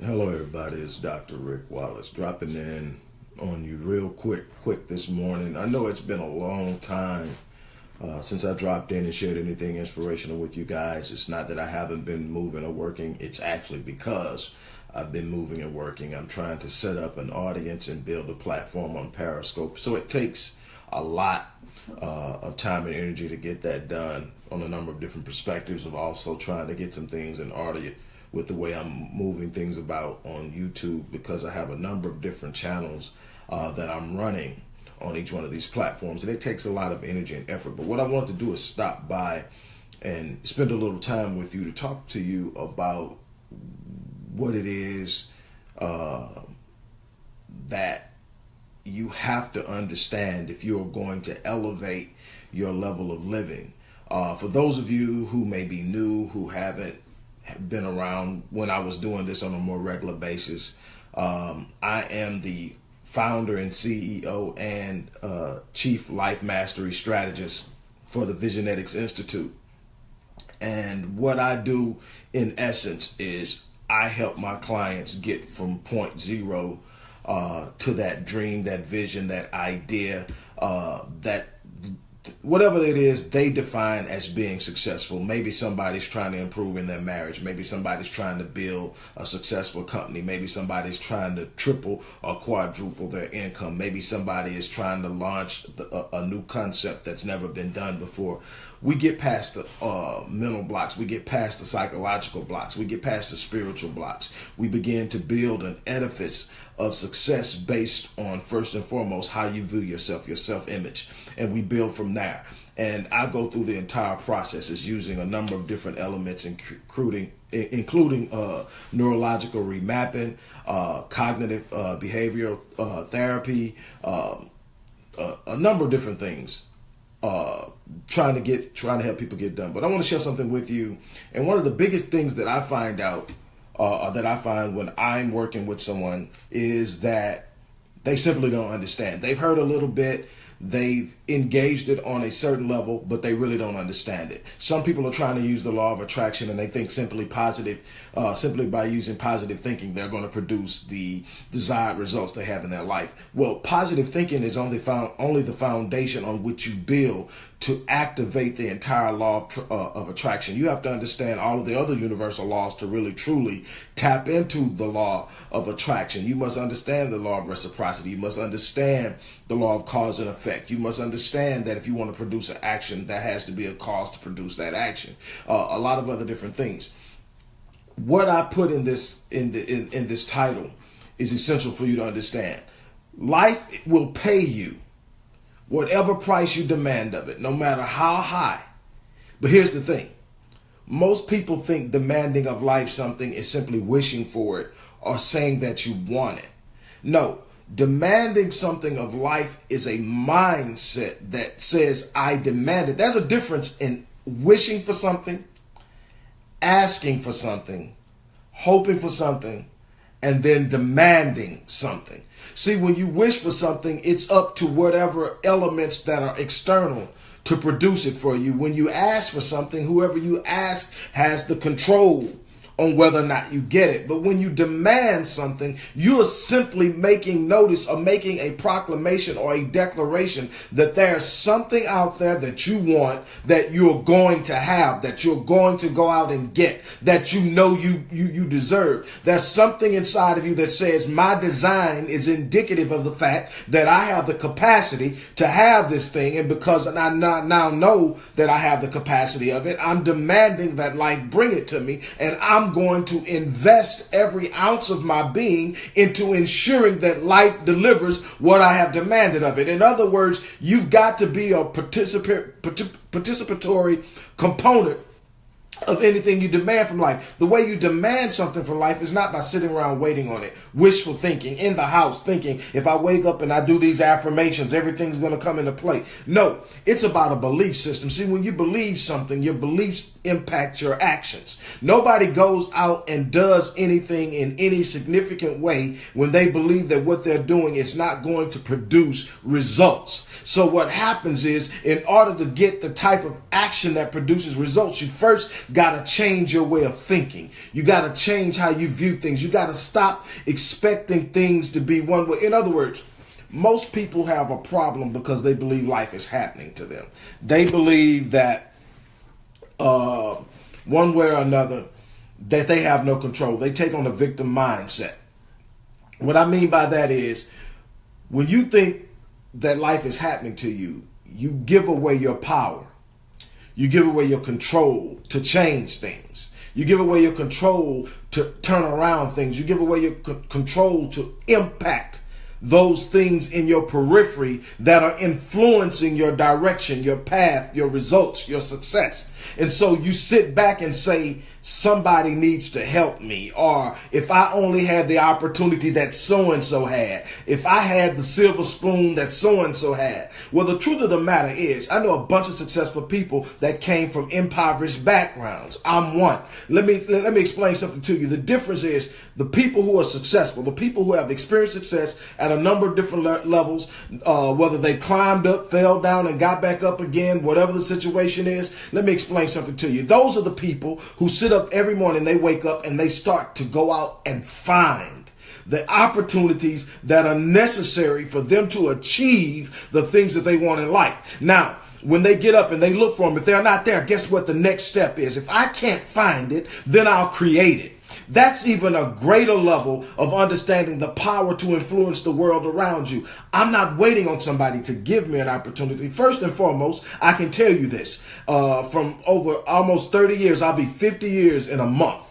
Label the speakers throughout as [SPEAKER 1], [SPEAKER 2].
[SPEAKER 1] Hello, everybody. It's Dr. Rick Wallace dropping in on you real quick this morning. I know it's been a long time since I dropped in and shared anything inspirational with you guys. It's not that I haven't been moving or working. It's actually because I've been moving and working. I'm trying to set up an audience and build a platform on Periscope. So it takes a lot of time and energy to get that done on a number of different perspectives of also trying to get some things in order with the way I'm moving things about on YouTube, because I have a number of different channels that I'm running on each one of these platforms, and it takes a lot of energy and effort. But what I want to do is stop by and spend a little time with you to talk to you about what it is that you have to understand if you're going to elevate your level of living. For those of you who may be new, who haven't been around when I was doing this on a more regular basis, I am the founder and CEO and Chief Life Mastery Strategist for the Visionetics Institute. And what I do in essence is I help my clients get from point zero to that dream, that vision, that idea, that whatever it is they define as being successful. Maybe somebody's trying to improve in their marriage. Maybe somebody's trying to build a successful company. Maybe somebody's trying to triple or quadruple their income. Maybe somebody is trying to launch a new concept that's never been done before. We get past the mental blocks. We get past the psychological blocks. We get past the spiritual blocks. We begin to build an edifice of success based on, first and foremost, how you view yourself, your self-image. And we build from there. And I go through the entire processes using a number of different elements, including neurological remapping, cognitive behavioral therapy, a number of different things. Trying to help people get done. But I want to share something with you. And one of the biggest things that I find out, that I find when I'm working with someone, is that they simply don't understand. They've heard a little bit, they've engaged it on a certain level, but they really don't understand it. Some people are trying to use the law of attraction, and they think simply by using positive thinking, they're going to produce the desired results they have in their life. Well, positive thinking is only the foundation on which you build to activate the entire law of attraction. You have to understand all of the other universal laws to really truly tap into the law of attraction. You must understand the law of reciprocity. You must understand the law of cause and effect. You must understand that if you want to produce an action, that has to be a cause to produce that action. A lot of other different things. What I put in this title is essential for you to understand. Life will pay you whatever price you demand of it, no matter how high. But here's the thing. Most people think demanding of life something is simply wishing for it or saying that you want it. No, demanding something of life is a mindset that says, I demand it. There's a difference in wishing for something, asking for something, hoping for something, and then demanding something. See, when you wish for something, it's up to whatever elements that are external to produce it for you. When you ask for something, whoever you ask has the control on whether or not you get it. But when you demand something, you are simply making notice or making a proclamation or a declaration that there's something out there that you want, that you're going to have, that you're going to go out and get, that you know you deserve. There's something inside of you that says my design is indicative of the fact that I have the capacity to have this thing. And because I now know that I have the capacity of it, I'm demanding that life bring it to me, and I'm going to invest every ounce of my being into ensuring that life delivers what I have demanded of it. In other words, you've got to be a participatory component of anything you demand from life. The way you demand something from life is not by sitting around waiting on it, wishful thinking, in the house thinking, if I wake up and I do these affirmations, everything's going to come into play. No, it's about a belief system. See, when you believe something, your beliefs impact your actions. Nobody goes out and does anything in any significant way when they believe that what they're doing is not going to produce results. So what happens is, in order to get the type of action that produces results, you first got to change your way of thinking. You got to change how you view things. You got to stop expecting things to be one way. In other words, most people have a problem because they believe life is happening to them. They believe that one way or another, that they have no control. They take on a victim mindset. What I mean by that is, when you think that life is happening to you, you give away your power. You give away your control to change things. You give away your control to turn around things. You give away your control to impact those things in your periphery that are influencing your direction, your path, your results, your success. And so you sit back and say, somebody needs to help me. Or if I only had the opportunity that so-and-so had, if I had the silver spoon that so-and-so had. Well, the truth of the matter is, I know a bunch of successful people that came from impoverished backgrounds. I'm one. Let me explain something to you. The difference is the people who are successful, the people who have experienced success at a number of different levels, whether they climbed up, fell down, and got back up again, whatever the situation is. Let me explain something to you. Those are the people who sit up every morning, they wake up and they start to go out and find the opportunities that are necessary for them to achieve the things that they want in life. Now, when they get up and they look for them, if they're not there, guess what the next step is? If I can't find it, then I'll create it. That's even a greater level of understanding the power to influence the world around you. I'm not waiting on somebody to give me an opportunity. First and foremost, I can tell you this. From over almost 30 years, I'll be 50 years in a month.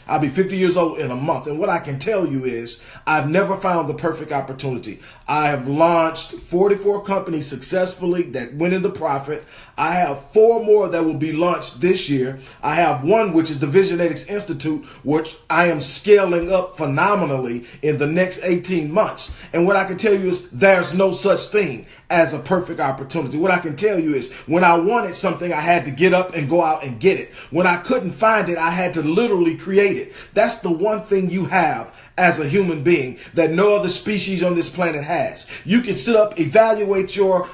[SPEAKER 1] I'll be 50 years old in a month. And what I can tell you is I've never found the perfect opportunity. I have launched 44 companies successfully that went into profit. I have 4 more that will be launched this year. I have one, which is the Visionetics Institute, which I am scaling up phenomenally in the next 18 months. And what I can tell you is there's no such thing as a perfect opportunity. What I can tell you is when I wanted something, I had to get up and go out and get it. When I couldn't find it, I had to literally create it. That's the one thing you have as a human being that no other species on this planet has. You can sit up, evaluate your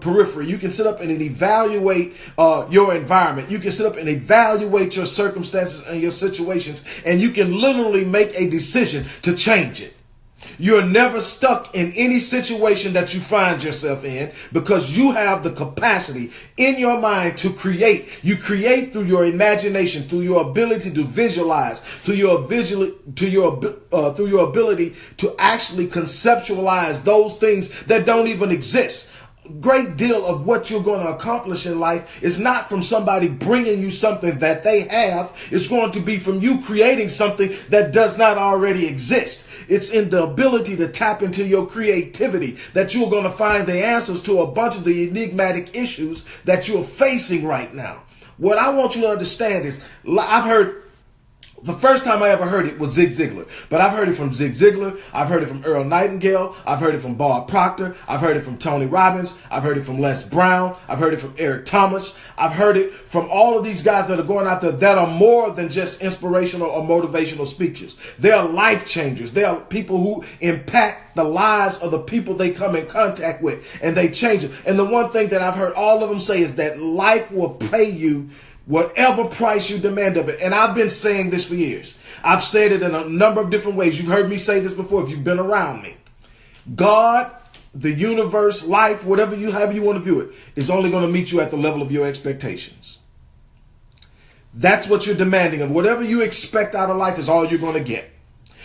[SPEAKER 1] periphery. You can sit up and evaluate your environment. You can sit up and evaluate your circumstances and your situations, and you can literally make a decision to change it. You're never stuck in any situation that you find yourself in because you have the capacity in your mind to create. You create through your imagination, through your ability to visualize, through your ability to actually conceptualize those things that don't even exist. Great deal of what you're going to accomplish in life is not from somebody bringing you something that they have. It's going to be from you creating something that does not already exist. It's in the ability to tap into your creativity that you're going to find the answers to a bunch of the enigmatic issues that you're facing right now. What I want you to understand is I've heard the first time I ever heard it was Zig Ziglar. But I've heard it from Zig Ziglar. I've heard it from Earl Nightingale. I've heard it from Proctor. I've heard it from Tony Robbins. I've heard it from Les Brown. I've heard it from Eric Thomas. I've heard it from all of these guys that are going out there that are more than just inspirational or motivational speakers. They are life changers. They are people who impact the lives of the people they come in contact with, and they change it. And the one thing that I've heard all of them say is that life will pay you whatever price you demand of it. And I've been saying this for years. I've said it in a number of different ways. You've heard me say this before if you've been around me. God, the universe, life, however you want to view it, is only going to meet you at the level of your expectations. That's what you're demanding of. Whatever you expect out of life is all you're going to get.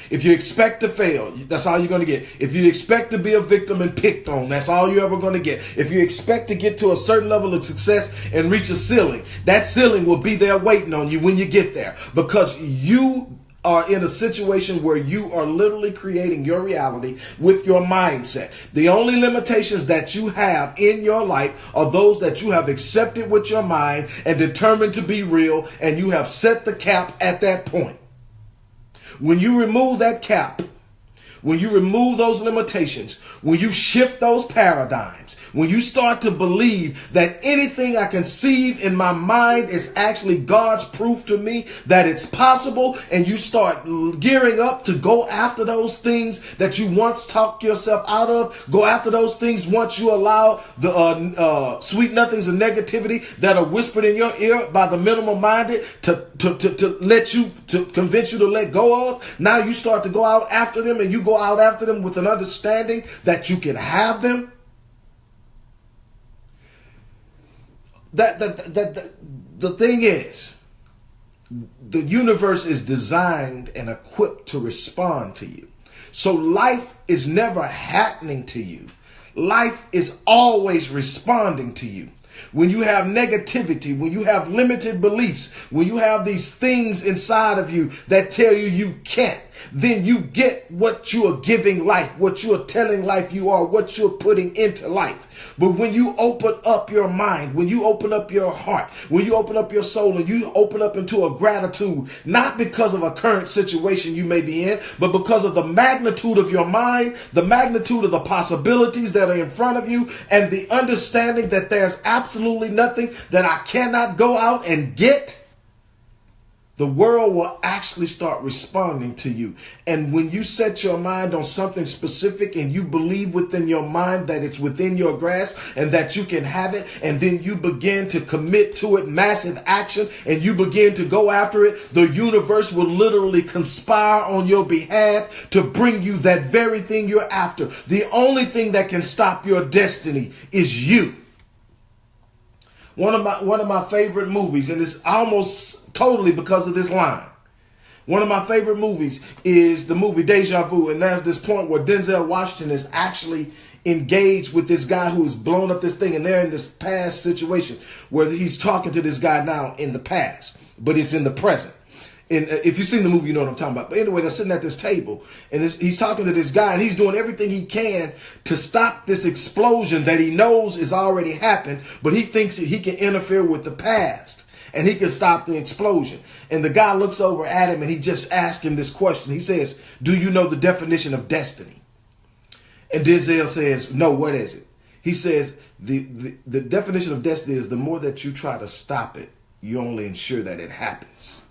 [SPEAKER 1] If you expect to fail, that's all you're going to get. If you expect to be a victim and picked on, that's all you're ever going to get. If you expect to get to a certain level of success and reach a ceiling, that ceiling will be there waiting on you when you get there, because you are in a situation where you are literally creating your reality with your mindset. The only limitations that you have in your life are those that you have accepted with your mind and determined to be real, and you have set the cap at that point. When you remove that cap, when you remove those limitations, when you shift those paradigms, when you start to believe that anything I conceive in my mind is actually God's proof to me that it's possible, and you start gearing up to go after those things that you once talked yourself out of, go after those things once you allow the sweet nothings and negativity that are whispered in your ear by the minimal minded to let you, to convince you to let go of. Now you start to go out after them, and you go out after them with an understanding that you can have them. The thing is, the universe is designed and equipped to respond to you. So life is never happening to you. Life is always responding to you. When you have negativity, when you have limited beliefs, when you have these things inside of you that tell you you can't, then you get what you are giving life, what you are telling life you are, what you're putting into life. But when you open up your mind, when you open up your heart, when you open up your soul, and you open up into a gratitude, not because of a current situation you may be in, but because of the magnitude of your mind, the magnitude of the possibilities that are in front of you, and the understanding that there's absolutely nothing that I cannot go out and get, the world will actually start responding to you. And when you set your mind on something specific and you believe within your mind that it's within your grasp and that you can have it, and then you begin to commit to it massive action and you begin to go after it, the universe will literally conspire on your behalf to bring you that very thing you're after. The only thing that can stop your destiny is you. One of my favorite movies, and it's almost totally because of this line. One of my favorite movies is the movie Deja Vu, and there's this point where Denzel Washington is actually engaged with this guy who has blown up this thing, and they're in this past situation where he's talking to this guy now in the past, but it's in the present. And if you've seen the movie, you know what I'm talking about. But anyway, they're sitting at this table, and he's talking to this guy, and he's doing everything he can to stop this explosion that he knows has already happened, but he thinks that he can interfere with the past, and he can stop the explosion. And the guy looks over at him, and he just asks him this question. He says, "Do you know the definition of destiny?" And Denzel says, "No, what is it?" He says, the definition of destiny is the more that you try to stop it, you only ensure that it happens.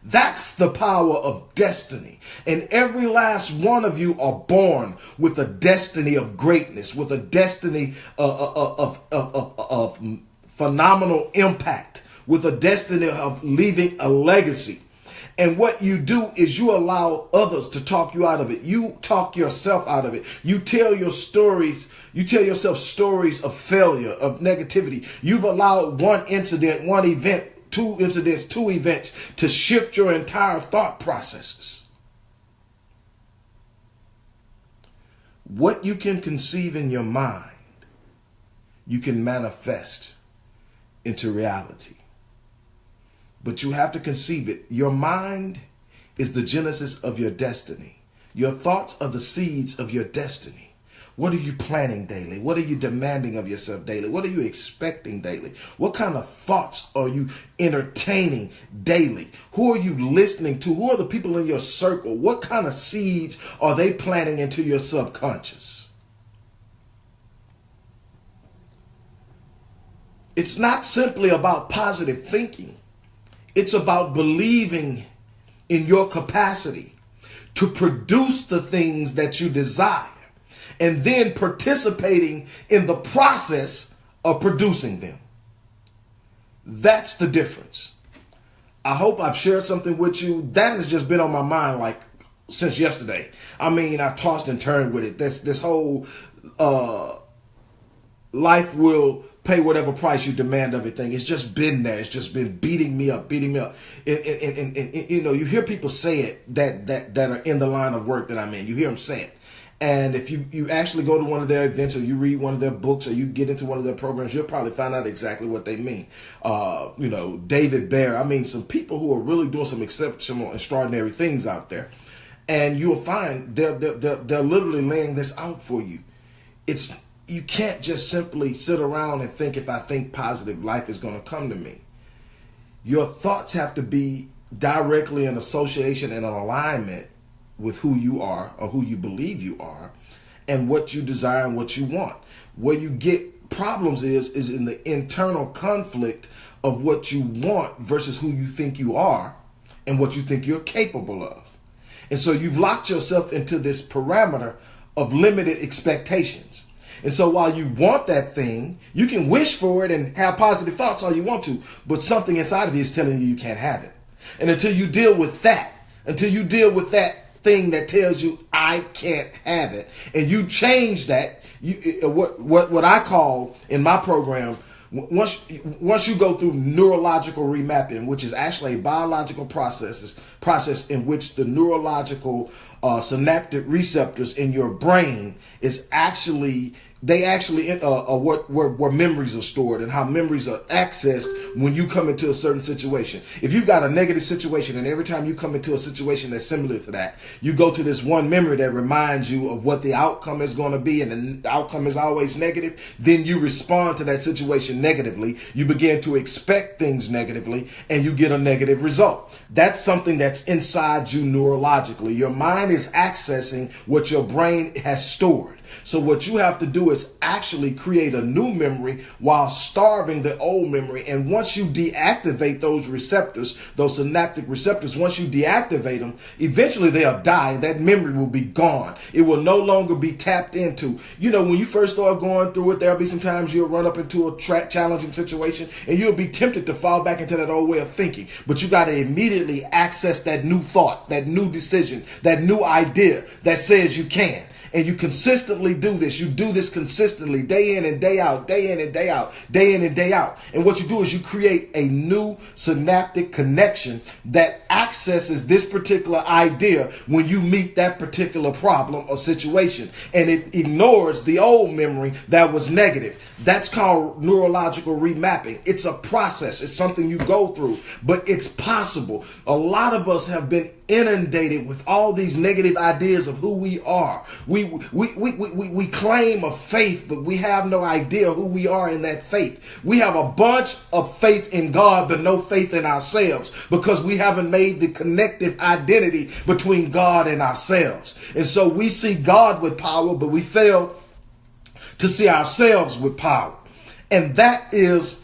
[SPEAKER 1] That's the power of destiny. And every last one of you are born with a destiny of greatness, with a destiny of phenomenal impact, with a destiny of leaving a legacy. And what you do is you allow others to talk you out of it. You talk yourself out of it. You tell your stories. You tell yourself stories of failure, of negativity. You've allowed one incident, one event, two incidents, two events to shift your entire thought processes. What you can conceive in your mind, you can manifest into reality. But you have to conceive it. Your mind is the genesis of your destiny. Your thoughts are the seeds of your destiny. What are you planning daily? What are you demanding of yourself daily? What are you expecting daily? What kind of thoughts are you entertaining daily? Who are you listening to? Who are the people in your circle? What kind of seeds are they planting into your subconscious? It's not simply about positive thinking. It's about believing in your capacity to produce the things that you desire, and then participating in the process of producing them. That's the difference. I hope I've shared something with you. That has just been on my mind like since yesterday. I mean, I tossed and turned with it. This whole life will pay whatever price you demand of it thing. It's just been there. It's just been beating me up. And you know, you hear people say it that are in the line of work that I'm in. You hear them say it. And if you actually go to one of their events, or you read one of their books, or you get into one of their programs, you'll probably find out exactly what they mean. You know, David Bear. I mean, some people who are really doing some exceptional, extraordinary things out there. And you'll find they're literally laying this out for you. You can't just simply sit around and think, if I think positive, life is going to come to me. Your thoughts have to be directly in association and in alignment with who you are or who you believe you are and what you desire and what you want. Where you get problems is in the internal conflict of what you want versus who you think you are and what you think you're capable of. And so you've locked yourself into this parameter of limited expectations. And so while you want that thing, you can wish for it and have positive thoughts all you want to, but something inside of you is telling you can't have it. And until you deal with that thing that tells you I can't have it, and you change that, what I call in my program, once you go through neurological remapping, which is actually a biological process in which the neurological synaptic receptors in your brain is actually where memories are stored and how memories are accessed when you come into a certain situation. If you've got a negative situation and every time you come into a situation that's similar to that, you go to this one memory that reminds you of what the outcome is going to be, and the outcome is always negative, then you respond to that situation negatively. You begin to expect things negatively and you get a negative result. That's something that's inside you neurologically. Your mind is accessing what your brain has stored. So what you have to do is actually create a new memory while starving the old memory. And once you deactivate those receptors, those synaptic receptors, once you deactivate them, eventually they'll die. That memory will be gone. It will no longer be tapped into. You know, when you first start going through it, there'll be some times you'll run up into a challenging situation and you'll be tempted to fall back into that old way of thinking. But you got to immediately access that new thought, that new decision, that new idea that says you can. And you consistently do this. You do this consistently, day in and day out, day in and day out, day in and day out. And what you do is you create a new synaptic connection that accesses this particular idea when you meet that particular problem or situation. And it ignores the old memory that was negative. That's called neurological remapping. It's a process. It's something you go through, but it's possible. A lot of us have been inundated with all these negative ideas of who we are. We claim a faith, but we have no idea who we are in that faith. We have a bunch of faith in God, but no faith in ourselves because we haven't made the connective identity between God and ourselves. And so we see God with power, but we fail to see ourselves with power. And that is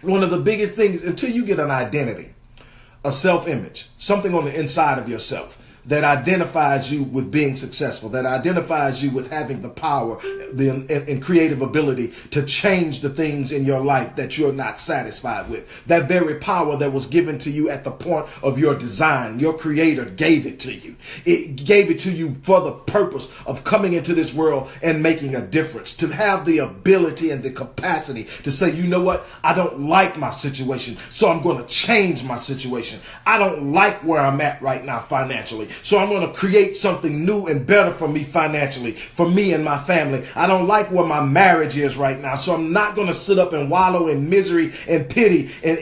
[SPEAKER 1] one of the biggest things until you get an identity, a self-image, something on the inside of yourself that identifies you with being successful, that identifies you with having the power and creative ability to change the things in your life that you're not satisfied with. That very power that was given to you at the point of your design, your creator gave it to you. It gave it to you for the purpose of coming into this world and making a difference, to have the ability and the capacity to say, you know what, I don't like my situation, so I'm going to change my situation. I don't like where I'm at right now financially, so I'm going to create something new and better for me financially, for me and my family. I don't like where my marriage is right now, so I'm not going to sit up and wallow in misery and pity and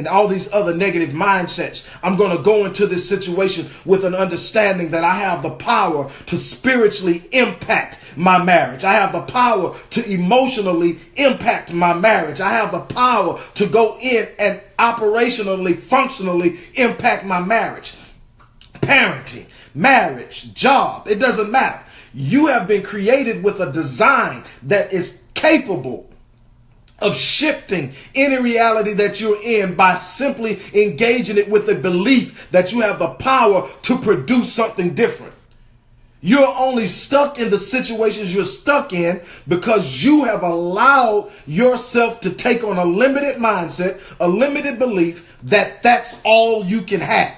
[SPEAKER 1] all these other negative mindsets. I'm going to go into this situation with an understanding that I have the power to spiritually impact my marriage. I have the power to emotionally impact my marriage. I have the power to go in and operationally, functionally impact my marriage. Parenting, marriage, job, it doesn't matter. You have been created with a design that is capable of shifting any reality that you're in by simply engaging it with a belief that you have the power to produce something different. You're only stuck in the situations you're stuck in because you have allowed yourself to take on a limited mindset, a limited belief that that's all you can have.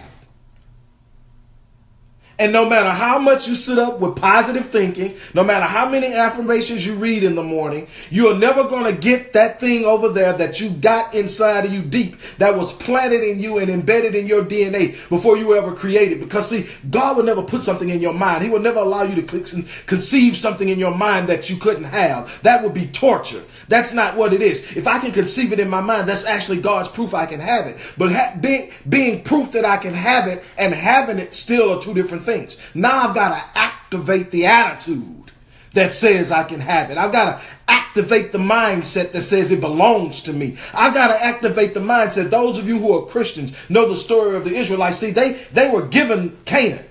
[SPEAKER 1] And no matter how much you sit up with positive thinking, no matter how many affirmations you read in the morning, you're never going to get that thing over there that you got inside of you deep, that was planted in you and embedded in your DNA before you were ever created. Because see, God will never put something in your mind. He will never allow you to conceive something in your mind that you couldn't have. That would be torture. That's not what it is. If I can conceive it in my mind, that's actually God's proof I can have it. But being proof that I can have it and having it still are two different things. Now I've got to activate the attitude that says I can have it. I've got to activate the mindset that says it belongs to me. I've got to activate the mindset. Those of you who are Christians know the story of the Israelites. See, they were given Canaan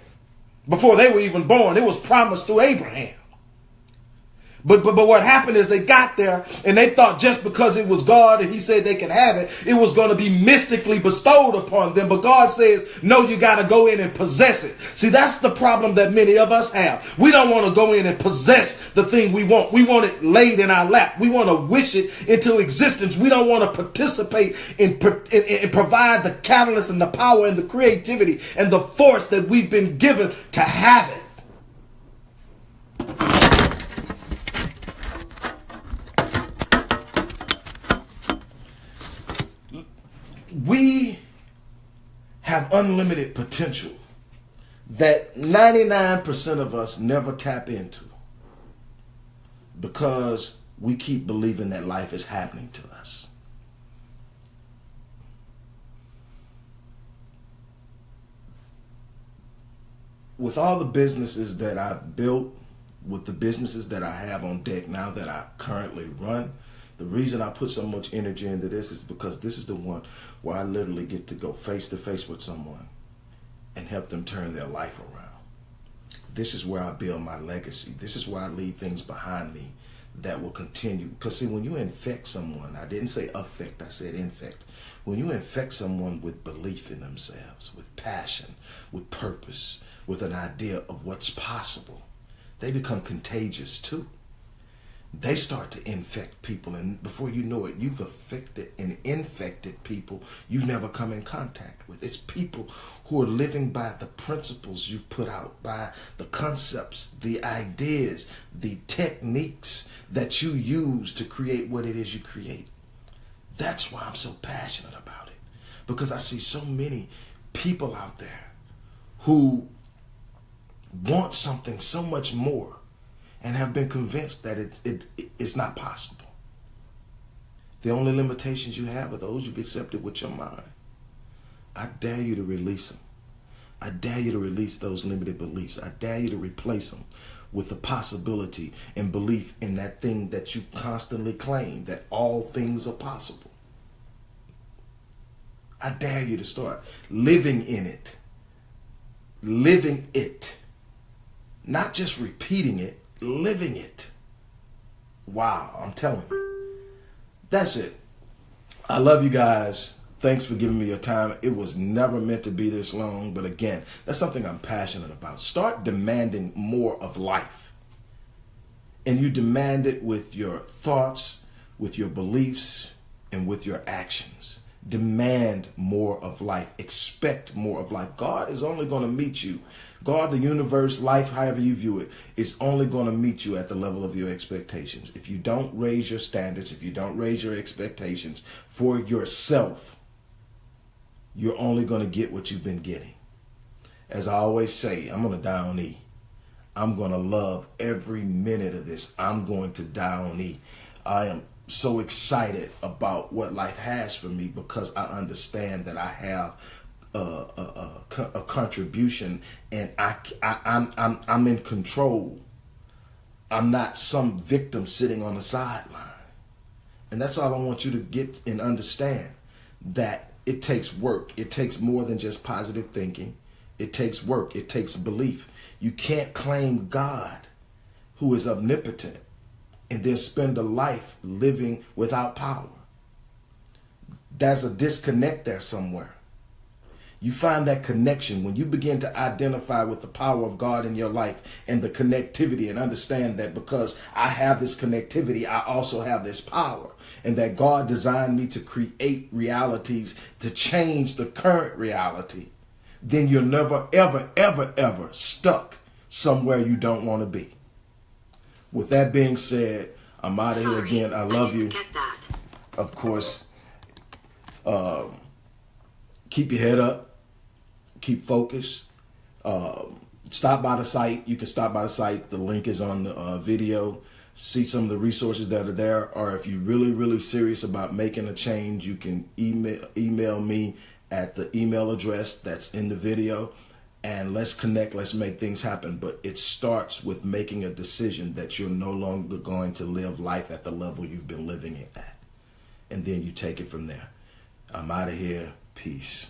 [SPEAKER 1] before they were even born. It was promised through Abraham. But what happened is they got there and they thought just because it was God and he said they could have it, it was going to be mystically bestowed upon them. But God says, no, you got to go in and possess it. See, that's the problem that many of us have. We don't want to go in and possess the thing we want. We want it laid in our lap. We want to wish it into existence. We don't want to participate and provide the catalyst and the power and the creativity and the force that we've been given to have it. We have unlimited potential that 99% of us never tap into because we keep believing that life is happening to us. With all the businesses that I've built, with the businesses that I have on deck now that I currently run, the reason I put so much energy into this is because this is the one where I literally get to go face to face with someone and help them turn their life around. This is where I build my legacy. This is where I leave things behind me that will continue. Because see, when you infect someone, I didn't say affect, I said infect. When you infect someone with belief in themselves, with passion, with purpose, with an idea of what's possible, they become contagious too. They start to infect people, and before you know it, you've affected and infected people you've never come in contact with. It's people who are living by the principles you've put out, by the concepts, the ideas, the techniques that you use to create what it is you create. That's why I'm so passionate about it, because I see so many people out there who want something so much more and have been convinced that it's not possible. The only limitations you have are those you've accepted with your mind. I dare you to release them. I dare you to release those limited beliefs. I dare you to replace them with the possibility and belief in that thing that you constantly claim, that all things are possible. I dare you to start living in it. Living it. Not just repeating it, living it. Wow, I'm telling you. That's it. I love you guys. Thanks for giving me your time. It was never meant to be this long, but again, that's something I'm passionate about. Start demanding more of life. And you demand it with your thoughts, with your beliefs, and with your actions. Demand more of life. Expect more of life. God is only going to meet you. God, the universe, life, however you view it, is only going to meet you at the level of your expectations. If you don't raise your standards, if you don't raise your expectations for yourself, you're only going to get what you've been getting. As I always say, I'm going to die on E. I'm going to love every minute of this. I'm going to die on E. I am so excited about what life has for me because I understand that I have a contribution, and I'm in control. I'm not some victim sitting on the sideline. And that's all I want you to get and understand, that it takes work. It takes more than just positive thinking. It takes work. It takes belief. You can't claim God, who is omnipotent, and then spend a life living without power. There's a disconnect there somewhere. You find that connection when you begin to identify with the power of God in your life and the connectivity, and understand that because I have this connectivity, I also have this power, and that God designed me to create realities to change the current reality. Then you're never, ever, ever, ever stuck somewhere you don't want to be. With that being said, I'm out of here again. I love you. Of course, keep your head up. Keep focused. Stop by the site. You can stop by the site. The link is on the video. See some of the resources that are there. Or if you're really, really serious about making a change, you can email me at the email address that's in the video. and let's connect, let's make things happen. But it starts with making a decision that you're no longer going to live life at the level you've been living it at. And then you take it from there. I'm out of here. Peace.